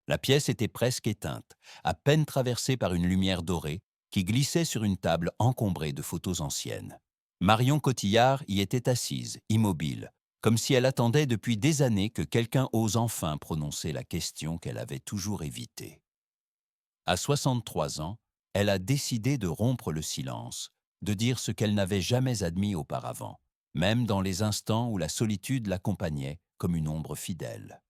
La pièce était presque éteinte, à peine traversée par une lumière dorée qui glissait sur une table encombrée de photos anciennes. Marion Cotillard y était assise, immobile, comme si elle attendait depuis des années que quelqu'un ose enfin prononcer la question qu'elle avait toujours évitée. À 63 ans, elle a décidé de rompre le silence, de dire ce qu'elle n'avait jamais admis auparavant, même dans les instants où la solitude l'accompagnait comme une ombre fidèle.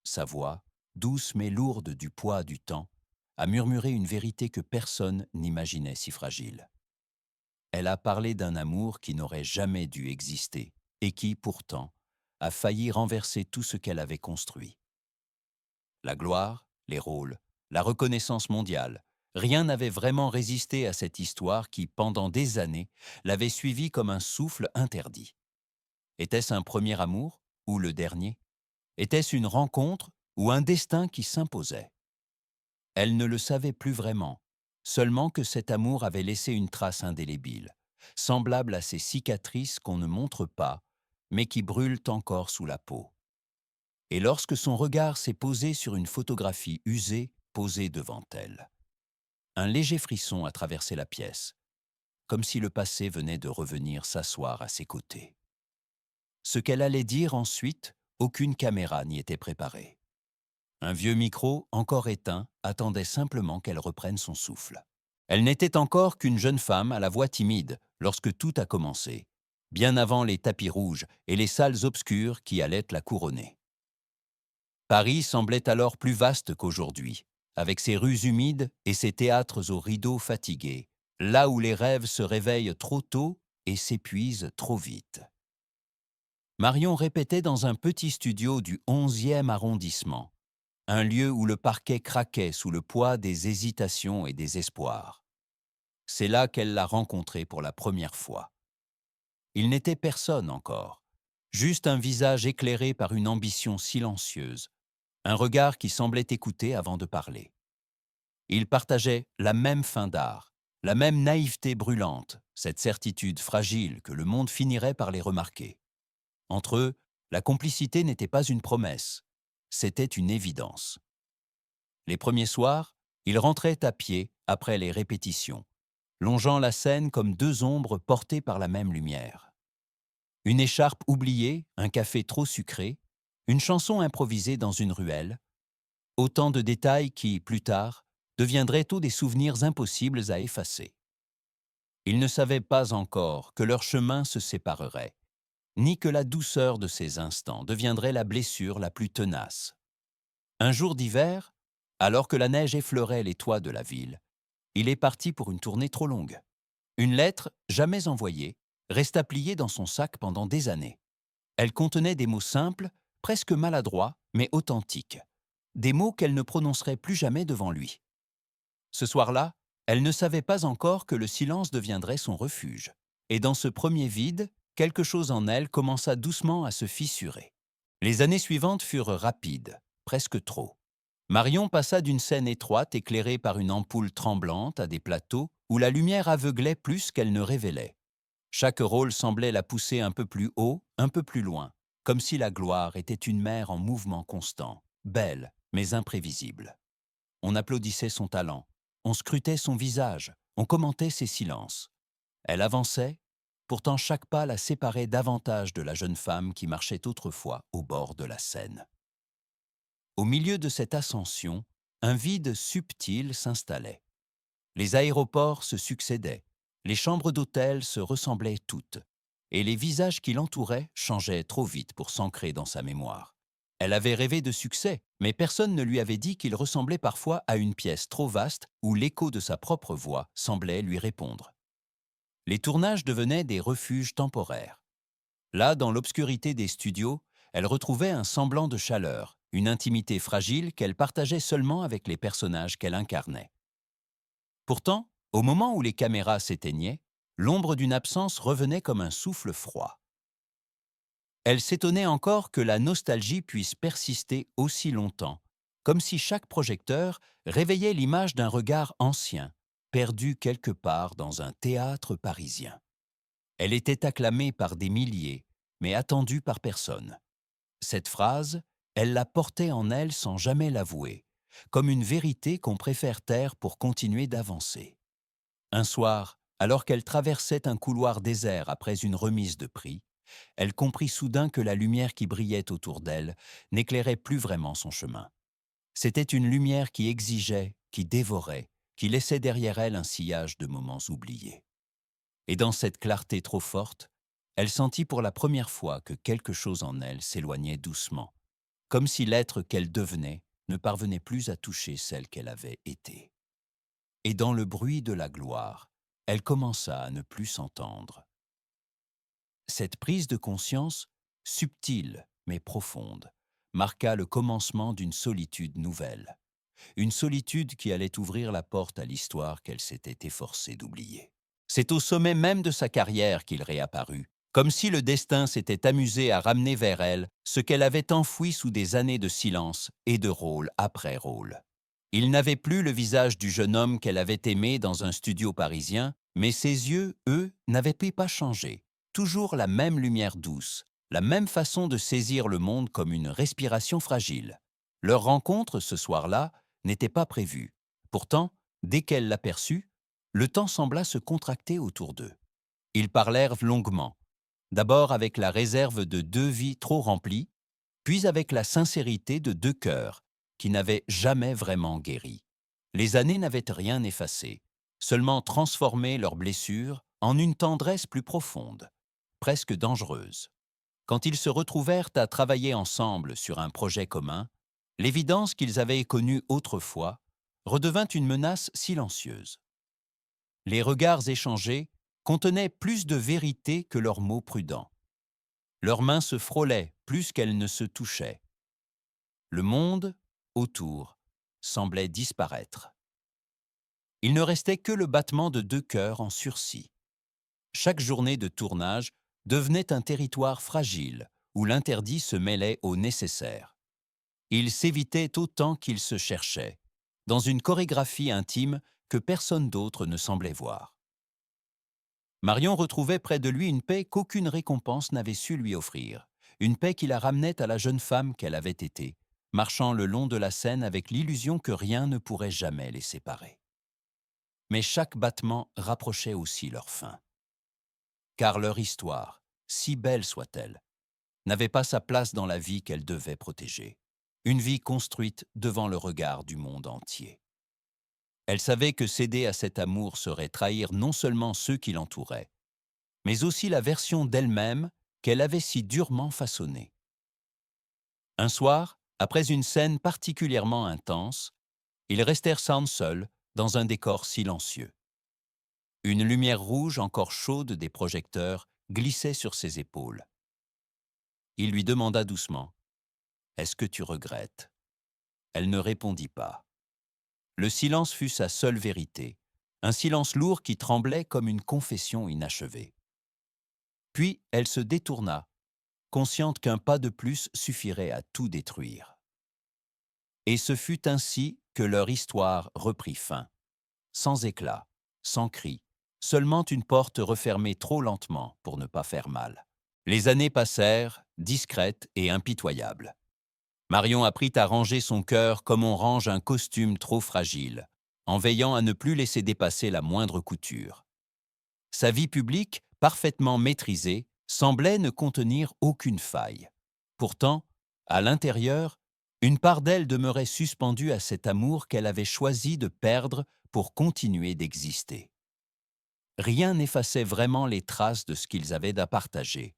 Sa voix, douce mais lourde du poids du temps, a murmuré une vérité que personne n'imaginait si fragile. Elle a parlé d'un amour qui n'aurait jamais dû exister et qui, pourtant, a failli renverser tout ce qu'elle avait construit. La gloire, les rôles, la reconnaissance mondiale, rien n'avait vraiment résisté à cette histoire qui, pendant des années, l'avait suivie comme un souffle interdit. Était-ce un premier amour ou le dernier? Était-ce une rencontre ou un destin qui s'imposait? Elle ne le savait plus vraiment, seulement que cet amour avait laissé une trace indélébile, semblable à ces cicatrices qu'on ne montre pas, mais qui brûlent encore sous la peau. Et lorsque son regard s'est posé sur une photographie usée posée devant elle, un léger frisson a traversé la pièce, comme si le passé venait de revenir s'asseoir à ses côtés. Ce qu'elle allait dire ensuite, aucune caméra n'y était préparée. Un vieux micro, encore éteint, attendait simplement qu'elle reprenne son souffle. Elle n'était encore qu'une jeune femme à la voix timide lorsque tout a commencé, bien avant les tapis rouges et les salles obscures qui allaient la couronner. Paris semblait alors plus vaste qu'aujourd'hui, avec ses rues humides et ses théâtres aux rideaux fatigués, là où les rêves se réveillent trop tôt et s'épuisent trop vite. Marion répétait dans un petit studio du 11e arrondissement, un lieu où le parquet craquait sous le poids des hésitations et des espoirs. C'est là qu'elle l'a rencontré pour la première fois. Il n'était personne encore, juste un visage éclairé par une ambition silencieuse, un regard qui semblait écouter avant de parler. Ils partageaient la même fin d'art, la même naïveté brûlante, cette certitude fragile que le monde finirait par les remarquer. Entre eux, la complicité n'était pas une promesse, c'était une évidence. Les premiers soirs, ils rentraient à pied après les répétitions, longeant la scène comme deux ombres portées par la même lumière. Une écharpe oubliée, un café trop sucré, une chanson improvisée dans une ruelle, autant de détails qui, plus tard, deviendraient tôt des souvenirs impossibles à effacer. Ils ne savaient pas encore que leur chemin se séparerait, ni que la douceur de ces instants deviendrait la blessure la plus tenace. Un jour d'hiver, alors que la neige effleurait les toits de la ville, il est parti pour une tournée trop longue. Une lettre, jamais envoyée, resta pliée dans son sac pendant des années. Elle contenait des mots simples, presque maladroits, mais authentiques. Des mots qu'elle ne prononcerait plus jamais devant lui. Ce soir-là, elle ne savait pas encore que le silence deviendrait son refuge. Et dans ce premier vide, quelque chose en elle commença doucement à se fissurer. Les années suivantes furent rapides, presque trop. Marion passa d'une scène étroite éclairée par une ampoule tremblante à des plateaux où la lumière aveuglait plus qu'elle ne révélait. Chaque rôle semblait la pousser un peu plus haut, un peu plus loin, comme si la gloire était une mer en mouvement constant, belle mais imprévisible. On applaudissait son talent, on scrutait son visage, on commentait ses silences. Elle avançait, pourtant chaque pas la séparait davantage de la jeune femme qui marchait autrefois au bord de la Seine. Au milieu de cette ascension, un vide subtil s'installait. Les aéroports se succédaient, les chambres d'hôtel se ressemblaient toutes, et les visages qui l'entouraient changeaient trop vite pour s'ancrer dans sa mémoire. Elle avait rêvé de succès, mais personne ne lui avait dit qu'il ressemblait parfois à une pièce trop vaste où l'écho de sa propre voix semblait lui répondre. Les tournages devenaient des refuges temporaires. Là, dans l'obscurité des studios, elle retrouvait un semblant de chaleur, une intimité fragile qu'elle partageait seulement avec les personnages qu'elle incarnait. Pourtant, au moment où les caméras s'éteignaient, l'ombre d'une absence revenait comme un souffle froid. Elle s'étonnait encore que la nostalgie puisse persister aussi longtemps, comme si chaque projecteur réveillait l'image d'un regard ancien, perdu quelque part dans un théâtre parisien. Elle était acclamée par des milliers, mais attendue par personne. Cette phrase, elle la portait en elle sans jamais l'avouer, comme une vérité qu'on préfère taire pour continuer d'avancer. Un soir, alors qu'elle traversait un couloir désert après une remise de prix, elle comprit soudain que la lumière qui brillait autour d'elle n'éclairait plus vraiment son chemin. C'était une lumière qui exigeait, qui dévorait, qui laissait derrière elle un sillage de moments oubliés. Et dans cette clarté trop forte, elle sentit pour la première fois que quelque chose en elle s'éloignait doucement, comme si l'être qu'elle devenait ne parvenait plus à toucher celle qu'elle avait été. Et dans le bruit de la gloire, elle commença à ne plus s'entendre. Cette prise de conscience, subtile mais profonde, marqua le commencement d'une solitude nouvelle, une solitude qui allait ouvrir la porte à l'histoire qu'elle s'était efforcée d'oublier. C'est au sommet même de sa carrière qu'il réapparut, comme si le destin s'était amusé à ramener vers elle ce qu'elle avait enfoui sous des années de silence et de rôle après rôle. Il n'avait plus le visage du jeune homme qu'elle avait aimé dans un studio parisien, mais ses yeux, eux, n'avaient pas changé. Toujours la même lumière douce, la même façon de saisir le monde comme une respiration fragile. Leur rencontre, ce soir-là, n'était pas prévue. Pourtant, dès qu'elle l'aperçut, le temps sembla se contracter autour d'eux. Ils parlèrent longuement, d'abord avec la réserve de deux vies trop remplies, puis avec la sincérité de deux cœurs qui n'avaient jamais vraiment guéri. Les années n'avaient rien effacé, seulement transformé leurs blessures en une tendresse plus profonde, presque dangereuse. Quand ils se retrouvèrent à travailler ensemble sur un projet commun, l'évidence qu'ils avaient connue autrefois redevint une menace silencieuse. Les regards échangés contenaient plus de vérité que leurs mots prudents. Leurs mains se frôlaient plus qu'elles ne se touchaient. Le monde, autour, semblait disparaître. Il ne restait que le battement de deux cœurs en sursis. Chaque journée de tournage devenait un territoire fragile où l'interdit se mêlait au nécessaire. Ils s'évitaient autant qu'ils se cherchaient, dans une chorégraphie intime que personne d'autre ne semblait voir. Marion retrouvait près de lui une paix qu'aucune récompense n'avait su lui offrir, une paix qui la ramenait à la jeune femme qu'elle avait été, marchant le long de la Seine avec l'illusion que rien ne pourrait jamais les séparer. Mais chaque battement rapprochait aussi leur fin. Car leur histoire, si belle soit-elle, n'avait pas sa place dans la vie qu'elle devait protéger, une vie construite devant le regard du monde entier. Elle savait que céder à cet amour serait trahir non seulement ceux qui l'entouraient, mais aussi la version d'elle-même qu'elle avait si durement façonnée. Un soir, après une scène particulièrement intense, ils restèrent seuls dans un décor silencieux. Une lumière rouge encore chaude des projecteurs glissait sur ses épaules. Il lui demanda doucement « Est-ce que tu regrettes ?» Elle ne répondit pas. Le silence fut sa seule vérité, un silence lourd qui tremblait comme une confession inachevée. Puis elle se détourna, consciente qu'un pas de plus suffirait à tout détruire. Et ce fut ainsi que leur histoire reprit fin, sans éclat, sans cri, seulement une porte refermée trop lentement pour ne pas faire mal. Les années passèrent, discrètes et impitoyables. Marion apprit à ranger son cœur comme on range un costume trop fragile, en veillant à ne plus laisser dépasser la moindre couture. Sa vie publique, parfaitement maîtrisée, semblait ne contenir aucune faille. Pourtant, à l'intérieur, une part d'elle demeurait suspendue à cet amour qu'elle avait choisi de perdre pour continuer d'exister. Rien n'effaçait vraiment les traces de ce qu'ils avaient à partager,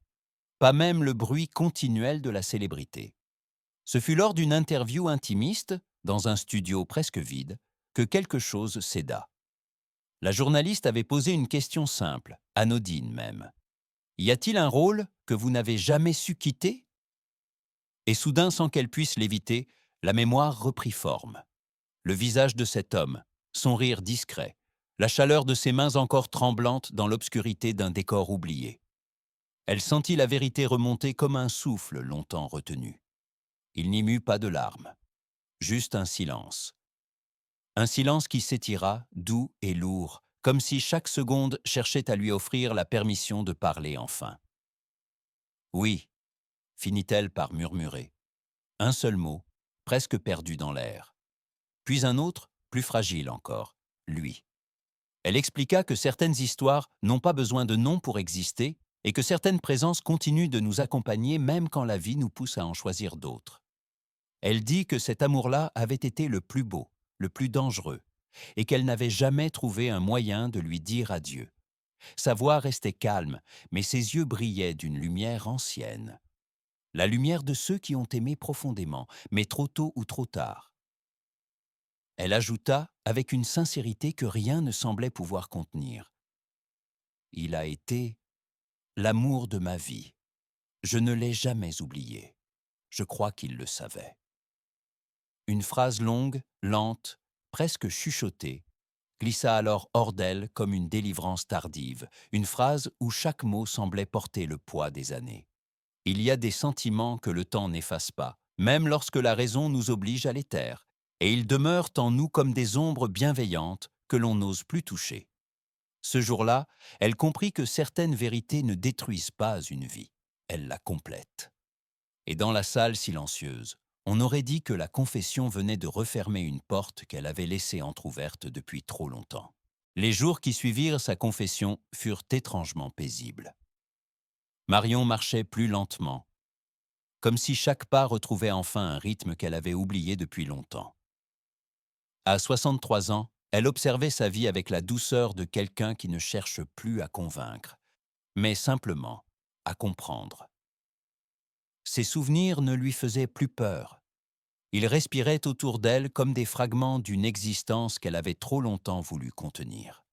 pas même le bruit continuel de la célébrité. Ce fut lors d'une interview intimiste, dans un studio presque vide, que quelque chose céda. La journaliste avait posé une question simple, anodine même. « Y a-t-il un rôle que vous n'avez jamais su quitter ?» Et soudain, sans qu'elle puisse l'éviter, la mémoire reprit forme. Le visage de cet homme, son rire discret, la chaleur de ses mains encore tremblantes dans l'obscurité d'un décor oublié. Elle sentit la vérité remonter comme un souffle longtemps retenu. Il n'y eut pas de larmes, juste un silence. Un silence qui s'étira, doux et lourd, comme si chaque seconde cherchait à lui offrir la permission de parler enfin. « Oui », finit-elle par murmurer. Un seul mot, presque perdu dans l'air. puis un autre, plus fragile encore, lui. Elle expliqua que certaines histoires n'ont pas besoin de nom pour exister et que certaines présences continuent de nous accompagner même quand la vie nous pousse à en choisir d'autres. Elle dit que cet amour-là avait été le plus beau, le plus dangereux, et qu'elle n'avait jamais trouvé un moyen de lui dire adieu. Sa voix restait calme, mais ses yeux brillaient d'une lumière ancienne. La lumière de ceux qui ont aimé profondément, mais trop tôt ou trop tard. Elle ajouta, avec une sincérité que rien ne semblait pouvoir contenir. Il a été l'amour de ma vie. Je ne l'ai jamais oublié. Je crois qu'il le savait. Une phrase longue, lente, presque chuchotée, glissa alors hors d'elle comme une délivrance tardive, une phrase où chaque mot semblait porter le poids des années. Il y a des sentiments que le temps n'efface pas, même lorsque la raison nous oblige à les taire, et ils demeurent en nous comme des ombres bienveillantes que l'on n'ose plus toucher. Ce jour-là, elle comprit que certaines vérités ne détruisent pas une vie, elles la complètent. Et dans la salle silencieuse, on aurait dit que la confession venait de refermer une porte qu'elle avait laissée entr'ouverte depuis trop longtemps. Les jours qui suivirent sa confession furent étrangement paisibles. Marion marchait plus lentement, comme si chaque pas retrouvait enfin un rythme qu'elle avait oublié depuis longtemps. À 63 ans, elle observait sa vie avec la douceur de quelqu'un qui ne cherche plus à convaincre, mais simplement à comprendre. Ses souvenirs ne lui faisaient plus peur. Ils respiraient autour d'elle comme des fragments d'une existence qu'elle avait trop longtemps voulu contenir.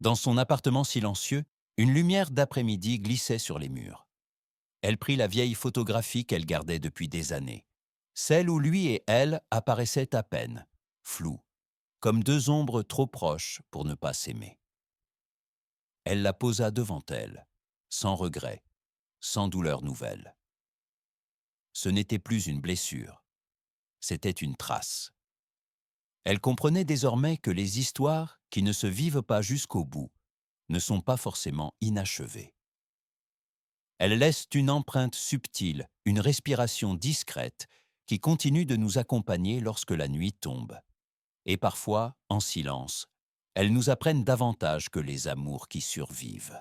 Dans son appartement silencieux, une lumière d'après-midi glissait sur les murs. Elle prit la vieille photographie qu'elle gardait depuis des années, celle où lui et elle apparaissaient à peine, flous, comme deux ombres trop proches pour ne pas s'aimer. Elle la posa devant elle, sans regret, sans douleur nouvelle. Ce n'était plus une blessure, c'était une trace. Elle comprenait désormais que les histoires qui ne se vivent pas jusqu'au bout ne sont pas forcément inachevées. Elles laissent une empreinte subtile, une respiration discrète qui continue de nous accompagner lorsque la nuit tombe. Et parfois, en silence, elles nous apprennent davantage que les amours qui survivent.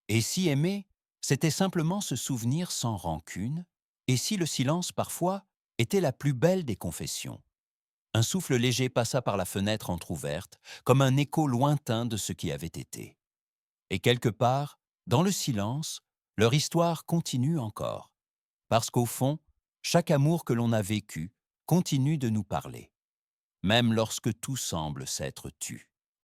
Et si aimer, c'était simplement se souvenir sans rancune, et si le silence, parfois, était la plus belle des confessions. Un souffle léger passa par la fenêtre entr'ouverte, comme un écho lointain de ce qui avait été. Et quelque part, dans le silence, leur histoire continue encore, parce qu'au fond, chaque amour que l'on a vécu continue de nous parler, même lorsque tout semble s'être tu.